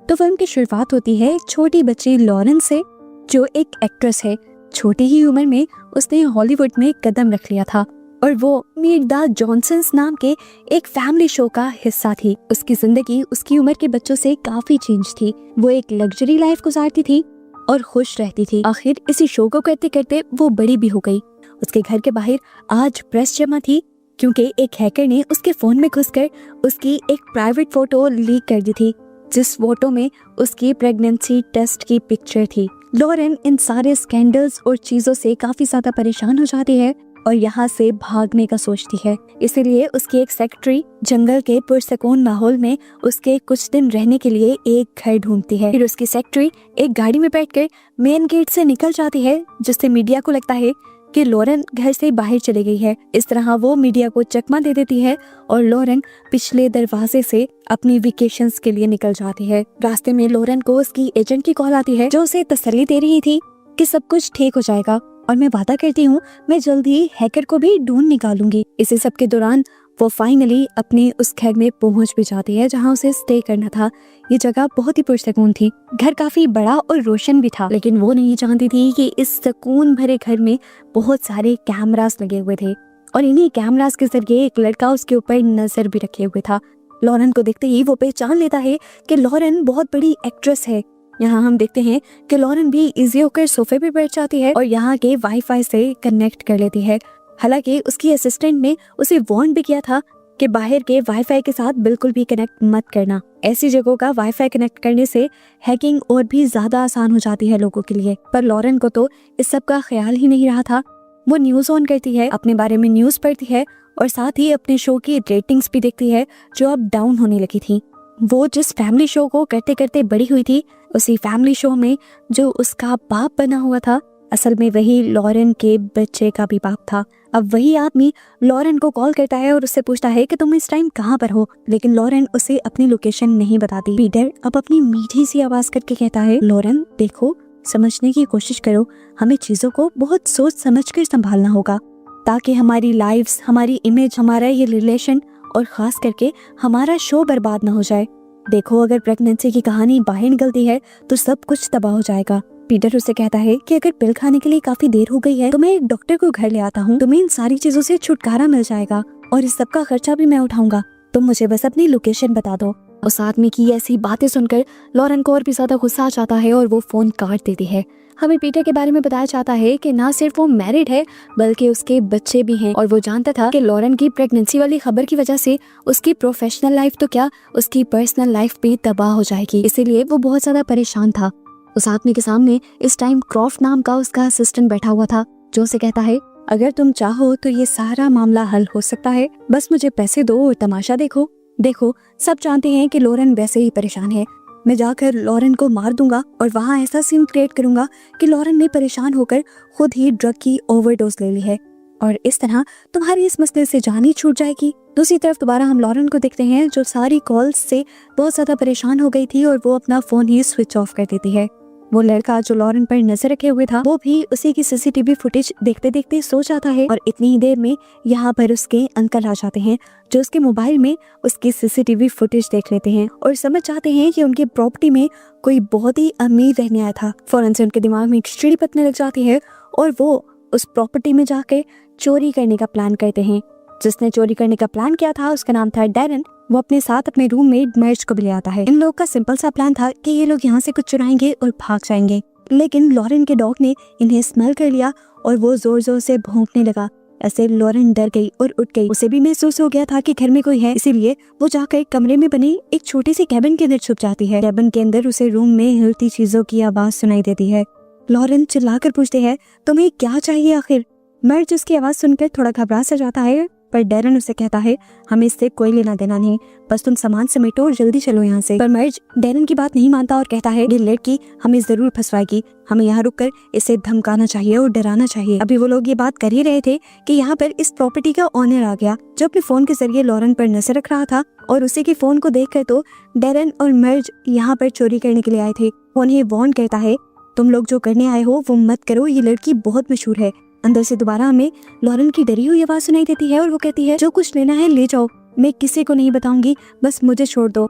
तो फिल्म की शुरुआत होती है एक छोटी बच्ची लॉरेन से, जो एक एक्ट्रेस है। छोटी ही उम्र में उसने हॉलीवुड में कदम रख लिया था और वो मीट द जॉनसन्स नाम के एक फैमिली शो का हिस्सा थी। उसकी जिंदगी उसकी उम्र के बच्चों से काफी चेंज थी। वो एक लग्जरी लाइफ गुजारती थी और खुश रहती थी। आखिर इसी शो को करते करते वो बड़ी भी हो गई। उसके घर के बाहर आज प्रेस जमा थी क्योंकि एक हैकर ने उसके फोन में घुसकर उसकी एक प्राइवेट फोटो लीक कर दी थी, जिस फोटो में उसकी प्रेगनेंसी टेस्ट की पिक्चर थी। लॉरेन इन सारे स्कैंडल्स और चीजों से काफी ज्यादा परेशान हो जाती है और यहाँ से भागने का सोचती है। इसीलिए उसकी एक सेक्रेटरी जंगल के पुरसकून माहौल में उसके कुछ दिन रहने के लिए एक घर ढूंढती है। फिर उसकी सेक्रेटरी एक गाड़ी में बैठकर मेन गेट से निकल जाती है, जिससे मीडिया को लगता है कि लॉरेन घर से बाहर चली गई है। इस तरह वो मीडिया को चकमा दे देती है और लॉरेन पिछले दरवाजे से अपनी वेकेशंस के लिए निकल जाती है। रास्ते में लॉरेन को उसकी एजेंट की कॉल आती है, जो उसे तसल्ली दे रही थी कि सब कुछ ठीक हो जाएगा और मैं वादा करती हूँ मैं जल्द ही हैकर को भी ढूंढ निकालूंगी। इसी सब के दौरान वो फाइनली अपने उस घर में पहुंच भी जाती है जहां उसे स्टे करना था। ये जगह बहुत ही पुरसकून थी। घर काफी बड़ा और रोशन भी था, लेकिन वो नहीं जानती थी कि इस सुकून भरे घर में बहुत सारे कैमरास लगे हुए थे और इन्हीं कैमरास के जरिए एक लड़का उसके ऊपर नजर भी रखे हुए था। लॉरेन को देखते ही वो पहचान लेता है कि लॉरेन बहुत बड़ी एक्ट्रेस है। यहाँ हम देखते हैं कि लॉरेन भी इजी होकर सोफे पे बैठ जाती है और यहाँ के वाईफाई से कनेक्ट कर लेती है। हालांकि उसकी असिस्टेंट ने उसे वार्न भी किया था कि बाहर के वाईफाई के साथ बिल्कुल भी कनेक्ट मत करना। ऐसी जगहों का वाईफाई कनेक्ट करने से हैकिंग और भी ज्यादा आसान हो जाती है लोगों के लिए। पर लॉरेन को तो इस सब का ख्याल ही नहीं रहा था। वो न्यूज ऑन करती है, अपने बारे में न्यूज पढ़ती है और साथ ही अपने शो की रेटिंग्स भी देखती है, जो अब डाउन होने लगी थी। वो जिस फैमिली शो को करते करते बड़ी हुई थी, उसी फैमिली शो में जो उसका बाप बना हुआ था, असल में वही लॉरेन के बच्चे का भी बाप था। अब वही आदमी लॉरेन को कॉल करता है और उससे पूछता है कि तुम इस टाइम कहाँ पर हो, लेकिन लॉरेन उसे अपनी लोकेशन नहीं बताती। पीटर अब अपनी मीठी सी आवाज करके कहता है, लॉरेन देखो, समझने की कोशिश करो, हमें चीजों को बहुत सोच समझ कर संभालना होगा ताकि हमारी लाइव्स, हमारी इमेज, हमारा ये रिलेशन और खास करके हमारा शो बर्बाद ना हो जाए। देखो, अगर प्रेगनेंसी की कहानी बाहर निकलती है तो सब कुछ तबाह हो जाएगा। पीटर उसे कहता है कि अगर पिल खाने के लिए काफी देर हो गई है तो मैं एक डॉक्टर को घर ले आता हूँ, तुम्हें इन सारी चीजों से छुटकारा मिल जाएगा और इस सब का खर्चा भी मैं उठाऊंगा, तुम मुझे बस अपनी लोकेशन बता दो। उस आदमी की ऐसी बातें सुनकर लॉरेन को और भी ज्यादा गुस्सा आ जाता है और वो फोन काट देती है। हमें पीटर के बारे में बताया जाता है कि ना सिर्फ वो मैरिड है बल्कि उसके बच्चे भी हैं और वो जानता था कि लॉरेन की प्रेगनेंसी वाली खबर की वजह से उसकी प्रोफेशनल लाइफ तो क्या, उसकी पर्सनल लाइफ भी तबाह हो जाएगी। इसीलिए वो बहुत ज्यादा परेशान था। उस आदमी के सामने इस टाइम क्रॉफ्ट नाम का उसका असिस्टेंट बैठा हुआ था, जो उसे कहता है, अगर तुम चाहो तो ये सारा मामला हल हो सकता है, बस मुझे पैसे दो और तमाशा देखो। देखो, सब जानते हैं कि लॉरेन वैसे ही परेशान है, मैं जाकर लॉरेन को मार दूंगा और वहाँ ऐसा सीन क्रिएट करूंगा कि लॉरेन ने परेशान होकर खुद ही ड्रग की ओवरडोज ले ली है और इस तरह तुम्हारी इस मसले से जान ही छूट जाएगी। दूसरी तरफ दोबारा हम लॉरेन को देखते हैं, जो सारी कॉल्स से बहुत ज्यादा परेशान हो गई थी और वो अपना फोन ही स्विच ऑफ कर देती है। वो लड़का जो लॉरेन पर नजर रखे हुए था, वो भी उसी की सीसीटीवी फुटेज देखते देखते सो जाता है और इतनी ही देर में यहाँ पर उसके अंकल आ जाते हैं, जो उसके मोबाइल में उसकी सीसीटीवी फुटेज देख लेते हैं और समझ जाते हैं कि उनकी प्रॉपर्टी में कोई बहुत ही अमीर रहने आया था। फौरन से उनके दिमाग में एक चिड़ी पतने लग जाती है और वो उस प्रॉपर्टी में जाकर चोरी करने का प्लान करते हैं। जिसने चोरी करने का प्लान किया था उसका नाम था डैरन। वो अपने साथ अपने रूममेट मर्ज को भी ले आता है। इन लोगों का सिंपल सा प्लान था कि ये लोग यहाँ से कुछ चुराएंगे और भाग जाएंगे, लेकिन लॉरेन के डॉग ने इन्हें स्मेल कर लिया और वो जोर जोर से भौंकने लगा। ऐसे लॉरेन डर गई और उठ गई। उसे भी महसूस हो गया था कि घर में कोई है, इसीलिए वो जाकर कमरे में बने एक छोटी सी कैबिन के अंदर छुप जाती है। कैबिन के अंदर उसे रूम में हिलती चीजों की आवाज सुनाई देती है। लॉरेन चिल्लाकर पूछते हैं, तुम्हें क्या चाहिए आखिर? मर्ज उसकी आवाज सुनकर थोड़ा घबरा सा जाता है, पर डैरन उसे कहता है, हमें इससे कोई लेना देना नहीं, बस तुम सामान समेटो और जल्दी चलो यहाँ से। पर मर्ज डैरन की बात नहीं मानता और कहता है, ये लड़की हमें जरूर फंसवाएगी, हमें यहाँ रुककर इसे धमकाना चाहिए और डराना चाहिए। अभी वो लोग ये बात कर ही रहे थे कि यहाँ पर इस प्रॉपर्टी का ओनर आ गया, जो अपने फोन के जरिए लॉरेन पर नजर रख रहा था और उसी के फोन को देखकर तो डैरन और मर्ज यहाँ पर चोरी करने के लिए आए थे। वो उन्हें वार्न करता है, तुम लोग जो करने आए हो वो मत करो, ये लड़की बहुत मशहूर है। अंदर से दोबारा हमें लॉरेन की डरी हुई आवाज सुनाई देती है और वो कहती है, जो कुछ लेना है ले जाओ, मैं किसी को नहीं बताऊंगी, बस मुझे छोड़ दो।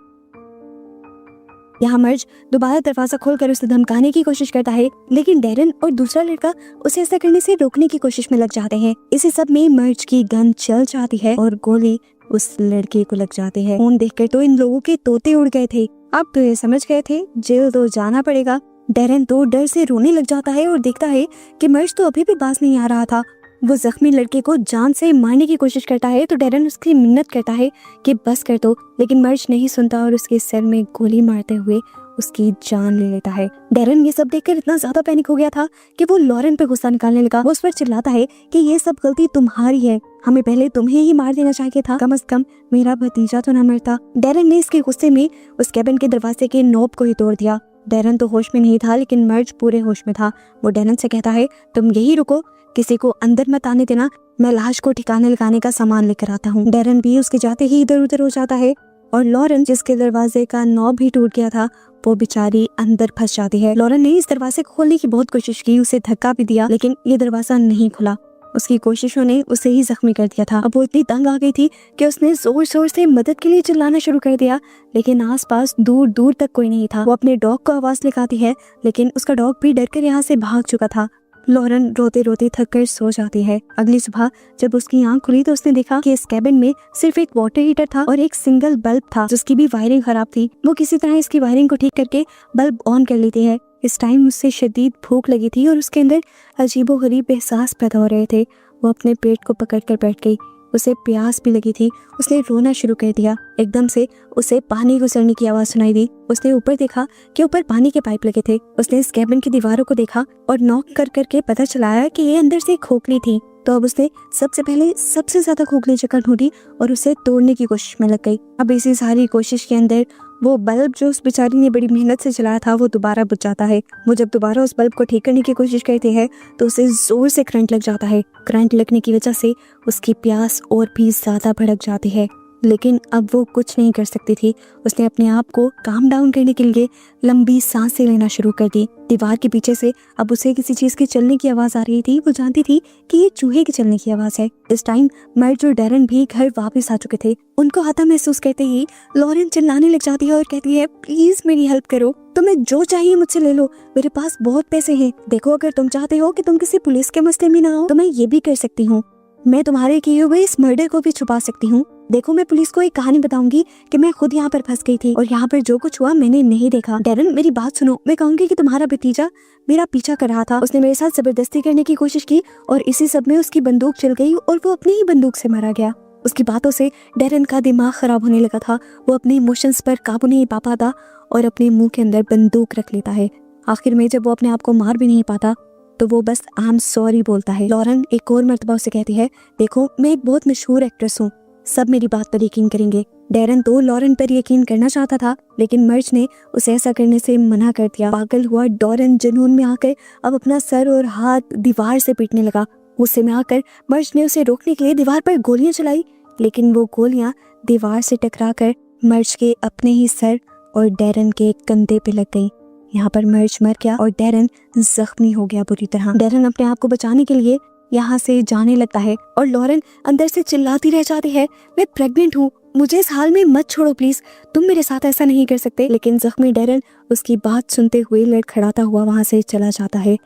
यहाँ मर्ज दोबारा दरवाजा खोलकर उसे धमकाने की कोशिश करता है, लेकिन डैरन और दूसरा लड़का उसे ऐसा करने से रोकने की कोशिश में लग जाते हैं। इसी सब में मर्ज की गन चल जाती है और गोली उस लड़के को लग जाती है। खून देखकर तो इन लोगों के तोते उड़ गए थे। अब तो ये समझ गए थे जेल तो जाना पड़ेगा। डैरन तो डर से रोने लग जाता है और देखता है कि मर्ज तो अभी भी पास नहीं आ रहा था। वो जख्मी लड़के को जान से मारने की कोशिश करता है तो डैरन उसकी मिन्नत करता है कि बस कर दो, लेकिन मर्ज नहीं सुनता और उसके सिर में गोली मारते हुए उसकी जान ले लेता है। डैरन ये सब देखकर इतना ज्यादा पैनिक हो गया था कि वो लॉरेन पे गुस्सा निकालने लगा। वो उस पर चिल्लाता है कि ये सब गलती तुम्हारी है, हमें पहले तुम्हें ही मार देना चाहिए था, कम से कम मेरा भतीजा तो न मरता। डैरन ने इसके गुस्से में उस कैबिन के दरवाजे के नॉब को ही तोड़ दिया। डैरन तो होश में नहीं था, लेकिन मर्ज पूरे होश में था। वो डैरन से कहता है, तुम यही रुको, किसी को अंदर मत आने देना, मैं लाश को ठिकाने लगाने का सामान लेकर आता हूँ। डैरन भी उसके जाते ही इधर उधर हो जाता है और लॉरेन, जिसके दरवाजे का नॉब भी टूट गया था, वो बेचारी अंदर फंस जाती है। लॉरेन ने इस दरवाजे को खोलने की बहुत कोशिश की, उसे धक्का भी दिया, लेकिन ये दरवाजा नहीं खुला। उसकी कोशिशों ने उसे ही जख्मी कर दिया था। अब वो इतनी तंग आ गई थी कि उसने जोर जोर से मदद के लिए चिल्लाना शुरू कर दिया, लेकिन आसपास दूर दूर तक कोई नहीं था। वो अपने डॉग को आवाज लगाती है, लेकिन उसका डॉग भी डर कर यहाँ से भाग चुका था। लॉरेन रोते रोते थक कर सो जाती है। अगली सुबह जब उसकी आंख खुली तो उसने देखा कि इस कैबिन में सिर्फ एक वाटर हीटर था और एक सिंगल बल्ब था, जिसकी भी वायरिंग खराब थी। वो किसी तरह इसकी वायरिंग को ठीक करके बल्ब ऑन कर लेती है। इस टाइम उससे शदीद भूख लगी थी और उसके अंदर अजीबोगरीब एहसास पैदा हो रहे थे। वो अपने पेट को पकड़ कर बैठ गई। उसे प्यास भी लगी थी। उसने रोना शुरू कर दिया। एकदम से उसे पानी गुजरने की आवाज सुनाई दी। उसने ऊपर देखा कि ऊपर पानी के पाइप लगे थे। उसने इस कैबिन की दीवारों को देखा और नॉक कर करके पता चलाया कि ये अंदर से खोखली थी। तो अब उसने सबसे पहले सबसे ज्यादा खोखली जगह ढूंढी और उसे तोड़ने की कोशिश में लग गई। अब इसी सारी कोशिश के अंदर वो बल्ब जो उस बेचारी ने बड़ी मेहनत से चलाया था वो दोबारा बुझ जाता है। वो जब दोबारा उस बल्ब को ठीक करने की कोशिश करते हैं तो उसे जोर से करंट लग जाता है। करंट लगने की वजह से उसकी प्यास और भी ज्यादा भड़क जाती है, लेकिन अब वो कुछ नहीं कर सकती थी। उसने अपने आप को काम डाउन करने के लिए लंबी सांसें लेना शुरू कर दी। दीवार के पीछे से अब उसे किसी चीज के चलने की आवाज आ रही थी। वो जानती थी कि ये चूहे के चलने की आवाज है। इस टाइम मर्ज और डैरन भी घर वापस आ चुके थे। उनको आता महसूस करते ही लॉरेन चिल्लाने लग जाती है और कहती है, प्लीज मेरी हेल्प करो, तुम्हें जो चाहिए मुझसे ले लो, मेरे पास बहुत पैसे हैं। देखो, अगर तुम चाहते हो कि तुम किसी पुलिस के मसले में ना हो तो मैं ये भी कर सकती हूँ। मैं तुम्हारे किए हुए इस मर्डर को भी छुपा सकती हूँ। देखो, मैं पुलिस को एक कहानी बताऊंगी कि मैं खुद यहाँ पर फंस गई थी और यहाँ पर जो कुछ हुआ मैंने नहीं देखा। डैरन, मेरी बात सुनो। मैं कहूंगी कि तुम्हारा भतीजा मेरा पीछा कर रहा था, उसने मेरे साथ जबरदस्ती करने की कोशिश की और इसी सब में उसकी बंदूक चल गई और वो अपनी ही बंदूक से मारा गया। उसकी बातों से डैरन का दिमाग खराब होने लगा था। वो अपने इमोशंस पर काबू नहीं पा पाता और अपने मुंह के अंदर बंदूक रख लेता है। आखिर में जब वो अपने आप को मार भी नहीं पाता तो वो बस आई एम सॉरी बोलता है। लॉरेन एक और मर्तबा उसे कहती है, देखो, मैं एक बहुत मशहूर एक्ट्रेस हूँ, सब मेरी बात पर यकीन करेंगे। डैरन तो लॉरेन पर यकीन करना चाहता था, लेकिन मर्ज ने उसे ऐसा करने से मना कर दिया। पागल हुआ डॉरेन जुनून में आकर अब अपना सर और हाथ दीवार से पीटने लगा। गुस्से में आकर मर्ज ने उसे रोकने के लिए दीवार पर गोलियां चलाई, लेकिन वो गोलियां दीवार से टकराकर मर्ज के अपने ही सर और डैरन के कंधे पे लग गई। यहाँ पर मर्ज मर गया और डैरन जख्मी हो गया बुरी तरह। डैरन अपने आप को बचाने के लिए यहाँ से जाने लगता है और लॉरेन अंदर से चिल्लाती रह जाती है, मैं प्रेग्नेंट हूँ, मुझे इस हाल में मत छोड़ो प्लीज, तुम मेरे साथ ऐसा नहीं कर सकते। लेकिन जख्मी डैरन उसकी बात सुनते हुए लड़खड़ाता हुआ वहाँ से चला जाता है।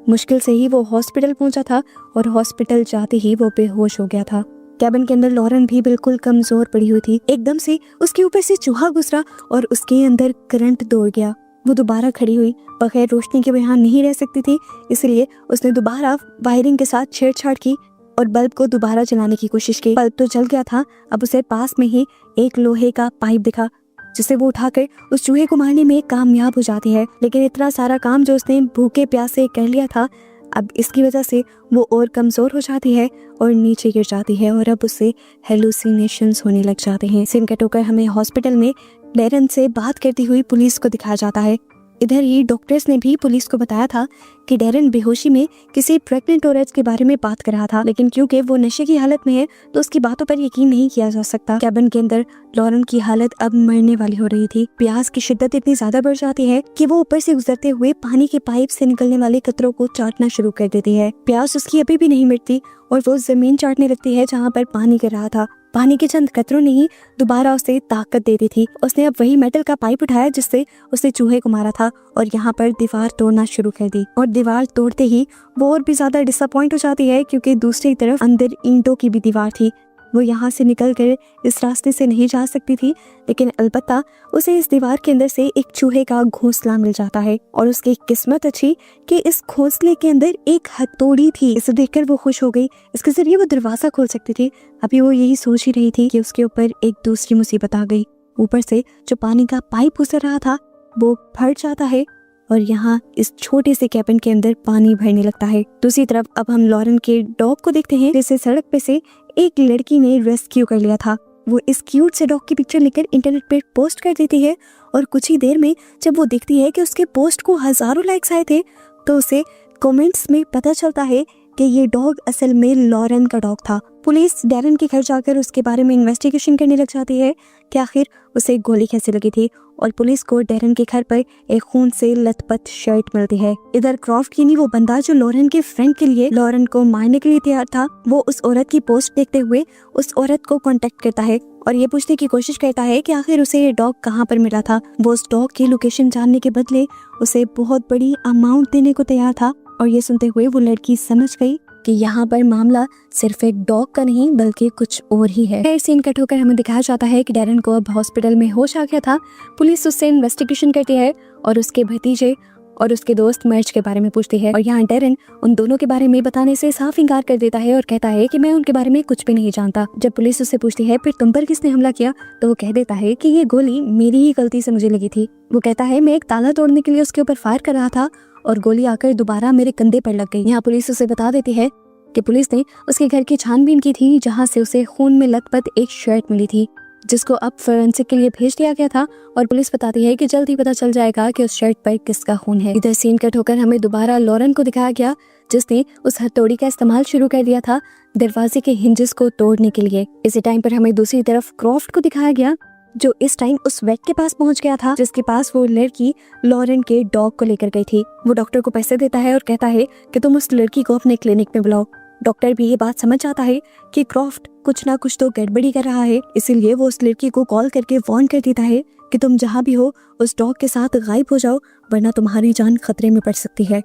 मुश्किल से ही वो हॉस्पिटल पहुंचा था और हॉस्पिटल जाते ही वो बेहोश हो गया था। कैबिन के अंदर लॉरेन भी बिल्कुल कमजोर पड़ी हुई थी। एकदम से उसके ऊपर से चूहा गुजरा और उसके अंदर करंट दौड़ गया। वो दोबारा खड़ी हुई, बगैर रोशनी के यहाँ नहीं रह सकती थी, इसलिए उसने दोबारा वायरिंग के साथ छेड़छाड़ की और बल्ब को दोबारा जलाने की कोशिश की। बल्ब तो जल गया था। अब उसे पास में ही एक लोहे का पाइप दिखा, जिसे वो उठाकर उस चूहे को मारने में कामयाब हो जाती है। लेकिन इतना सारा काम जो उसने भूखे प्यासे कर लिया था, अब इसकी वजह से वो और कमजोर हो जाती है और नीचे गिर जाती है और अब उसे हेलुसिनेशंस होने लग जाते हैं। सीन कट होकर हमें हॉस्पिटल में डैरन से बात करती हुई पुलिस को दिखाया जाता है। इधर ही डॉक्टर्स ने भी पुलिस को बताया था कि डैरन बेहोशी में किसी प्रेग्नेंट औरत के बारे में बात कर रहा था, लेकिन क्योंकि वो नशे की हालत में है तो उसकी बातों पर यकीन नहीं किया जा सकता। कैबिन के अंदर लॉरेन की हालत अब मरने वाली हो रही थी। प्यास की शिद्दत इतनी ज्यादा बढ़ जाती है कि वो ऊपर से गुजरते हुए पानी के पाइप से निकलने वाले कतरों को चाटना शुरू कर देती है। प्यास उसकी अभी भी नहीं मिटती और वो जमीन चाटने लगती है जहाँ पर पानी गिर रहा था। पानी के चंद कतरों ने ही दोबारा उसे ताकत दे दी थी। उसने अब वही मेटल का पाइप उठाया जिससे उसने चूहे को मारा था और यहाँ पर दीवार तोड़ना शुरू कर दी। और दीवार तोड़ते ही वो और भी ज्यादा डिसअपॉइंट हो जाती है क्योंकि दूसरी तरफ अंदर ईंटों की भी दीवार थी। वो यहाँ से निकलकर इस रास्ते से नहीं जा सकती थी, लेकिन अलबत्ता उसे इस दीवार के अंदर से एक चूहे का घोंसला मिल जाता है और उसकी किस्मत अच्छी कि इस घोंसले के अंदर एक हथौड़ी थी। इसे देखकर वो खुश हो गई, इसके जरिए वो दरवाजा खोल सकती थी। अभी वो यही सोच ही रही थी कि उसके ऊपर एक दूसरी मुसीबत आ गई। ऊपर से जो पानी का पाइप गुजर रहा था वो फट जाता है और यहाँ इस छोटे से कैबिन के अंदर पानी भरने लगता है। दूसरी तरफ अब हम लॉरेन के डॉग को देखते हैं जिसे सड़क पे से एक लड़की ने रेस्क्यू कर लिया था। वो इस क्यूट से डॉग की पिक्चर लेकर इंटरनेट पे पोस्ट कर देती है और कुछ ही देर में जब वो देखती है कि उसके पोस्ट को हजारों लाइक्स आए थे तो उसे कमेंट्स में पता चलता है कि ये डॉग असल में लॉरेन का डॉग था। पुलिस डैरन के घर जाकर उसके बारे में इन्वेस्टिगेशन करने लग जाती है कि आखिर उसे गोली कैसे लगी थी और पुलिस को डैरन के घर पर एक खून से लथपथ शर्ट मिलती है। इधर क्रॉफ्ट यानी वो बंदा जो लॉरेन के फ्रेंड के लिए लॉरेन को मारने के लिए तैयार था, वो उस औरत की पोस्ट देखते हुए उस औरत को कांटेक्ट करता है और ये पूछने की कोशिश करता है कि आखिर उसे ये डॉग कहाँ पर मिला था। वो उस डॉग की लोकेशन जानने के बदले उसे बहुत बड़ी अमाउंट देने को तैयार था और ये सुनते हुए वो लड़की समझ गई कि यहाँ पर मामला सिर्फ एक डॉग का नहीं बल्कि कुछ और ही है। फिर सीन कट होकर हमें दिखाया जाता है कि डैरन को अब हॉस्पिटल में होश आ गया था। पुलिस उससे इन्वेस्टिगेशन करती है और उसके भतीजे और उसके दोस्त मर्ज के बारे में पूछती है और यहाँ डैरन उन दोनों के बारे में बताने से साफ इनकार कर देता है और कहता है कि मैं उनके बारे में कुछ भी नहीं जानता। जब पुलिस उससे पूछती है फिर तुम पर किसने हमला किया, तो वो कह देता है कि ये गोली मेरी ही गलती से मुझे लगी थी। वो कहता है मैं एक ताला तोड़ने के लिए उसके ऊपर फायर कर रहा था और गोली आकर दोबारा मेरे कंधे पर लग गई। यहाँ पुलिस उसे बता देती है कि पुलिस ने उसके घर की छानबीन की थी जहाँ से उसे खून में लथपथ एक शर्ट मिली थी जिसको अब फोरेंसिक के लिए भेज दिया गया था और पुलिस बताती है कि जल्द ही पता चल जाएगा कि उस शर्ट पर किसका खून है। इधर सीन कट होकर हमें दोबारा लॉरेन को दिखाया गया जिसने उस हथौड़ी का इस्तेमाल शुरू कर दिया था दरवाजे के हिंजेस को तोड़ने के लिए। इसी टाइम पर हमें दूसरी तरफ क्रॉफ्ट को दिखाया गया जो इस टाइम उस वेट के पास पहुंच गया था जिसके पास वो लड़की लॉरेन के डॉग को लेकर गई थी। वो डॉक्टर को पैसे देता है और कहता है कि तुम उस लड़की को अपने क्लिनिक में बुलाओ। डॉक्टर भी ये बात समझ जाता है कि क्रॉफ्ट कुछ ना कुछ तो गड़बड़ी कर रहा है, इसीलिए वो उस लड़की को कॉल करके वार्न कर देता है कि तुम जहाँ भी हो उस डॉग के साथ गायब हो जाओ वरना तुम्हारी जान खतरे में पड़ सकती है।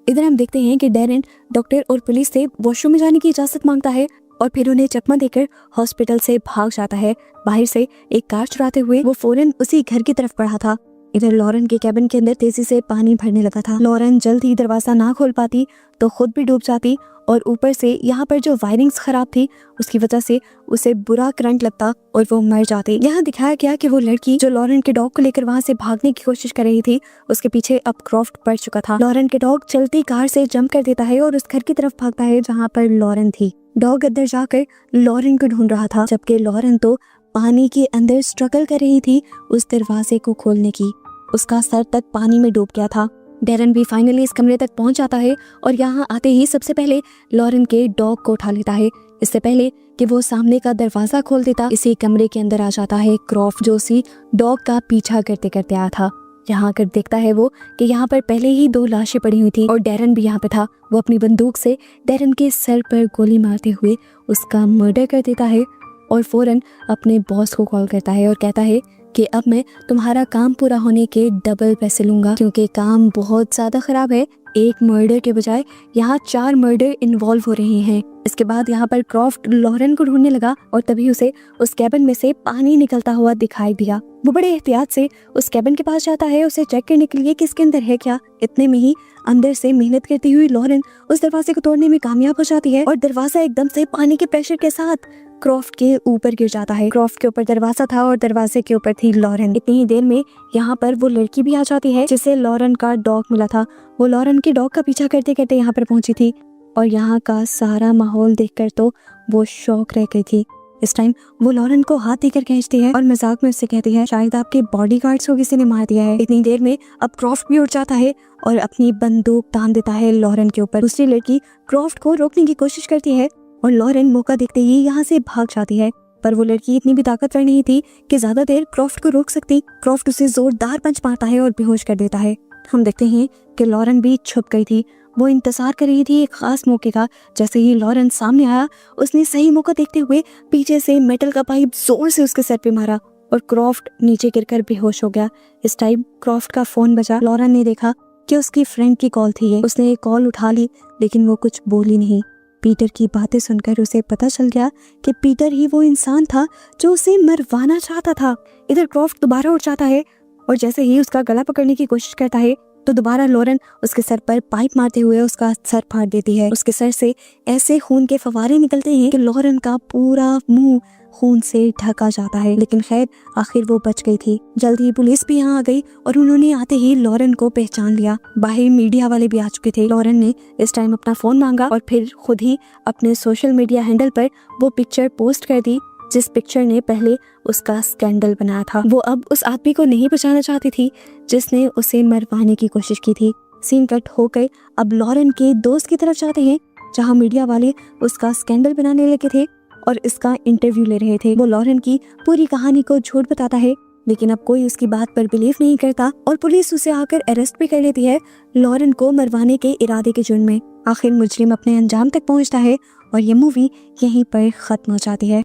इधर हम देखते हैं कि डैरन डॉक्टर और पुलिस से वॉशरूम में जाने की इजाजत मांगता है और फिर उन्हें चकमा देकर हॉस्पिटल से भाग जाता है। बाहर से एक कार चुराते हुए वो फौरन उसी घर की तरफ बढ़ा था। इधर लॉरेन के कैबिन के अंदर तेजी से पानी भरने लगा था। लॉरेन जल्द ही दरवाजा ना खोल पाती तो खुद भी डूब जाती और ऊपर से यहाँ पर जो वायरिंग्स खराब थी उसकी वजह से उसे बुरा करंट लगता और वो मर जाती। यहाँ दिखाया गया कि वो लड़की जो लॉरेन के डॉग को लेकर वहाँ से भागने की कोशिश कर रही थी उसके पीछे अब क्रॉफ्ट पड़ चुका था। लॉरेन के डॉग चलती कार से जंप कर देता है और उस घर की तरफ भागता है जहाँ पर लॉरेन थी। डॉग अंदर जाकर लॉरेन को ढूंढ रहा था जबकि लॉरेन तो पानी के अंदर स्ट्रगल कर रही थी उस दरवाजे को खोलने की। उसका सर तक पानी में डूब गया था। डैरन भी फाइनली इस कमरे तक पहुंच जाता है और यहाँ आते ही सबसे पहले लॉरेन के डॉग को उठा लेता है। इससे पहले कि वो सामने का दरवाजा खोल देता इसी कमरे के अंदर आ जाता है क्रॉफ्ट जो उसी डॉग का पीछा करते करते आया था। यहाँ आकर देखता है वो कि यहाँ पर पहले ही 2 लाशें पड़ी हुई थी और डैरन भी यहाँ पे था। वो अपनी बंदूक से डैरन के सर पर गोली मारते हुए उसका मर्डर कर देता है और फौरन अपने बॉस को कॉल करता है और कहता है कि अब मैं तुम्हारा काम पूरा होने के डबल पैसे लूंगा क्योंकि काम बहुत ज्यादा खराब है। एक मर्डर के बजाय यहाँ 4 मर्डर इन्वॉल्व हो रहे हैं। इसके बाद यहाँ पर क्रॉफ्ट लॉरेन को ढूंढने लगा और तभी उसे उस कैबिन में से पानी निकलता हुआ दिखाई दिया। वो बड़े एहतियात से उस कैबिन के पास जाता है उसे चेक करने के लिए कि इसके अंदर है क्या। इतने में ही अंदर से मेहनत करती हुई लॉरेन उस दरवाजे को तोड़ने में कामयाब हो जाती है और दरवाजा एकदम से पानी के प्रेशर के साथ क्रॉफ्ट के ऊपर गिर जाता है। क्रॉफ्ट के ऊपर दरवाजा था और दरवाजे के ऊपर थी लॉरेन। इतनी ही देर में यहाँ पर वो लड़की भी आ जाती है जिसे लॉरेन का डॉग मिला था। वो लॉरेन के डॉग का पीछा करते करते यहाँ पर पहुंची थी और यहाँ का सारा माहौल देखकर तो वो शॉक रह गई थी। इस टाइम वो लॉरेन को हाथ देकर खींचती है और मजाक में उससे कहती है शायद आपके बॉडीगार्ड्स को किसी ने मार दिया है। इतनी देर में अब क्रॉफ्ट भी उठ जाता है और अपनी बंदूक तान देता है लॉरेन के ऊपर। दूसरी लड़की क्रॉफ्ट को रोकने की कोशिश करती है और लॉरेन मौका देखते ही यहाँ से भाग जाती है, पर वो लड़की इतनी भी ताकतवर नहीं थी कि ज्यादा देर क्रॉफ्ट को रोक सकती। क्रॉफ्ट उसे जोरदार पंच मारता है और बेहोश कर देता है। हम देखते हैं कि लॉरेन भी छुप गई थी वो इंतजार कर रही थी एक खास मौके का। जैसे ही लॉरेंस सामने आया, उसने सही मौका देखते हुए पीछे से मेटल का पाइप जोर से उसके सर पे मारा और क्रॉफ्ट नीचे गिरकर बेहोश हो गया। इस टाइम क्रॉफ्ट का फोन बजा। लॉरेन ने देखा कि उसकी फ्रेंड की कॉल थी ये। उसने कॉल उठा ली, लेकिन वो कुछ बोली नहीं। पीटर की बातें सुनकर उसे पता चल गया कि पीटर ही वो इंसान था जो उसे मरवाना चाहता था। इधर क्रॉफ्ट दोबारा उठ जाता है और जैसे ही उसका गला पकड़ने की कोशिश करता है तो दोबारा लॉरेन उसके सर पर पाइप मारते हुए उसका सर फाड़ देती है। उसके सर से ऐसे खून के फवारे निकलते हैं कि लॉरेन का पूरा मुंह खून से ढका जाता है। लेकिन खैर आखिर वो बच गई थी। जल्द ही पुलिस भी यहाँ आ गई और उन्होंने आते ही लॉरेन को पहचान लिया। बाहर मीडिया वाले भी आ चुके थे। लॉरेन ने इस टाइम अपना फोन मांगा और फिर खुद ही अपने सोशल मीडिया हैंडल पर वो पिक्चर पोस्ट कर दी जिस पिक्चर ने पहले उसका स्कैंडल बनाया था। वो अब उस आदमी को नहीं बचाना चाहती थी जिसने उसे मरवाने की कोशिश की थी। सीन कट होकर अब लॉरेन के दोस्त की तरफ जाते हैं जहाँ मीडिया वाले उसका स्कैंडल बनाने लगे थे और इसका इंटरव्यू ले रहे थे। वो लॉरेन की पूरी कहानी को झूठ बताता है, लेकिन अब कोई उसकी बात पर बिलीव नहीं करता और पुलिस उसे आकर अरेस्ट भी कर लेती है लॉरेन को मरवाने के इरादे के जुर्म में। आखिर मुजरिम अपने अंजाम तक पहुंचता है और ये मूवी यहीं पर खत्म हो जाती है।